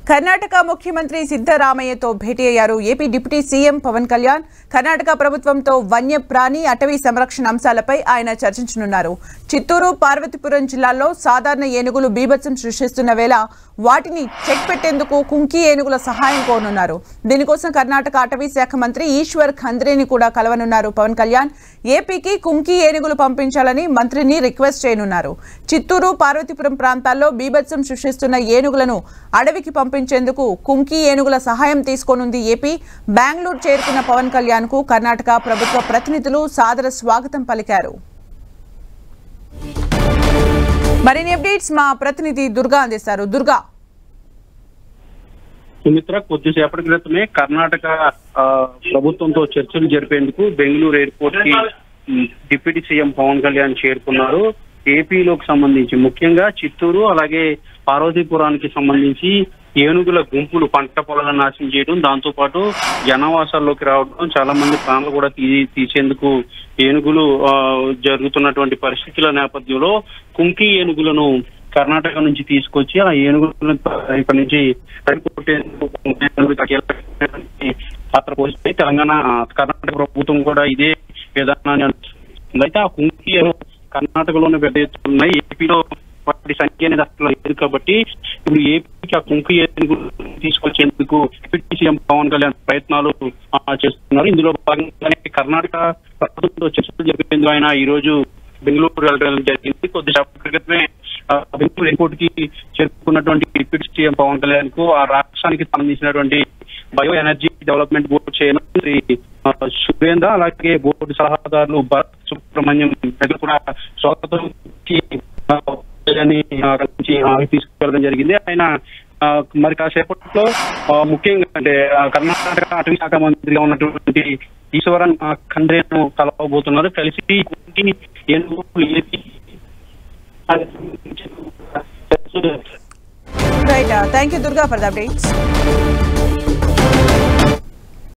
కర్ణాటక ముఖ్యమంత్రి సిద్ధరామయ్యతో భేటీ అయ్యారు AP deputy CM Pawan Kalyan. Karnataka ప్రభుత్వంతో వన్యప్రాణి అటవీ సంరక్షణ అంశాలపై ఆయన చర్చించనున్నారు. చిత్తూరు, పార్వతీపురం జిల్లాల్లో సాధారణ ఏనుగులు బీభత్సం సృష్టిస్తున్న వేళ వాటిని చెక్ పెట్టేందుకు కుంకి ఏనుగుల సహాయం కోరనున్నారు. దీనికోసం కర్ణాటక అటవీ శాఖ మంత్రి ఈశ్వర్ ఖంద్రేని కూడా కలవనున్నారు పవన్ కళ్యాణ్. ఏపీకి కుంకి ఏనుగులు పంపించాలని మంత్రిని రిక్వెస్ట్ చేయనున్నారు. చిత్తూరు, పార్వతీపురం ప్రాంతాల్లో బీభత్సం సృష్టిస్తున్న ఏనుగులను అడవికి పంపించేందుకు కుంకి ఏనుగుల సహాయం తీసుకోనుంది ఏపీ. బెంగళూరు చేరుకున్న పవన్ కళ్యాణ్ కు కర్ణాటక ప్రభుత్వ ప్రతినిధులు సాదర స్వాగతం పలికారు. మరిన్ని అప్డేట్స్ మా ప్రతినిధి దుర్గా అందిస్తారు. దుర్గా. సుమిత్ర, కొద్దిసేపటి క్రితమే కర్ణాటక ప్రభుత్వంతో చర్చలు జరిపేందుకు బెంగళూరు ఎయిర్పోర్ట్ కి డిప్యూటీ సీఎం పవన్ కళ్యాణ్ చేరుకున్నారు. ఏపీలోకి సంబంధించి ముఖ్యంగా చిత్తూరు అలాగే పార్వతీపురానికి సంబంధించి ఏనుగుల గుంపులు పంట పొలాలను నాశనం చేయడం, దాంతో పాటు జనావాసాల్లోకి రావడం, చాలా మంది ప్రాణాలు కూడా తీసేందుకు ఏనుగులు జరుగుతున్నటువంటి పరిస్థితుల నేపథ్యంలో కుంకి ఏనుగులను కర్ణాటక నుంచి తీసుకొచ్చి ఆ ఏనుగులను ఇక్కడి నుంచి పాత్ర పోస్తే కర్ణాటక ప్రభుత్వం కూడా ఇదే విధానాన్ని అనుసరిస్తుంది. అయితే ఆ కుంకి కర్ణాటకలోనే పెద్ద ఎత్తున ఉన్నాయి. ఏపీలో వాటి సంఖ్య అనేది అసలు లేదు కాబట్టి ఇప్పుడు ఏపీకి ఆ కుంకి ఏనుగులు తీసుకొచ్చేందుకు డిప్యూటీ సీఎం పవన్ కళ్యాణ్ ప్రయత్నాలు చేస్తున్నారు. ఇందులో భాగంగానే కర్ణాటక ప్రభుత్వంతో చర్చలు జరిపేందుకు ఆయన ఈ రోజు బెంగళూరు వెళ్ళడం జరిగింది. కొద్దిసేపటి క్రితమే బెంగళూరు ఎయిర్పోర్ట్ కి చేరుకున్నటువంటి డిప్యూటీ సీఎం పవన్ కళ్యాణ్ కు ఆ రాష్ట్రానికి సంబంధించినటువంటి bio energy development board chairman Shri Surendra, అలాగే బోర్డు సలహాదారులు భరత్ సుబ్రహ్మణ్యం దగ్గర కూడా స్వాగతం తీసుకెళ్ళడం జరిగింది. ఆయన మరి కాసేపట్లో ముఖ్యంగా అంటే కర్ణాటక అటవీ శాఖ మంత్రిగా ఉన్నటువంటి ఈశ్వరన్ ఖండ్రేను కలవబోతున్నారు. కలిసి ఏనుగులు AP Right. Thank you, Durga, for the updates.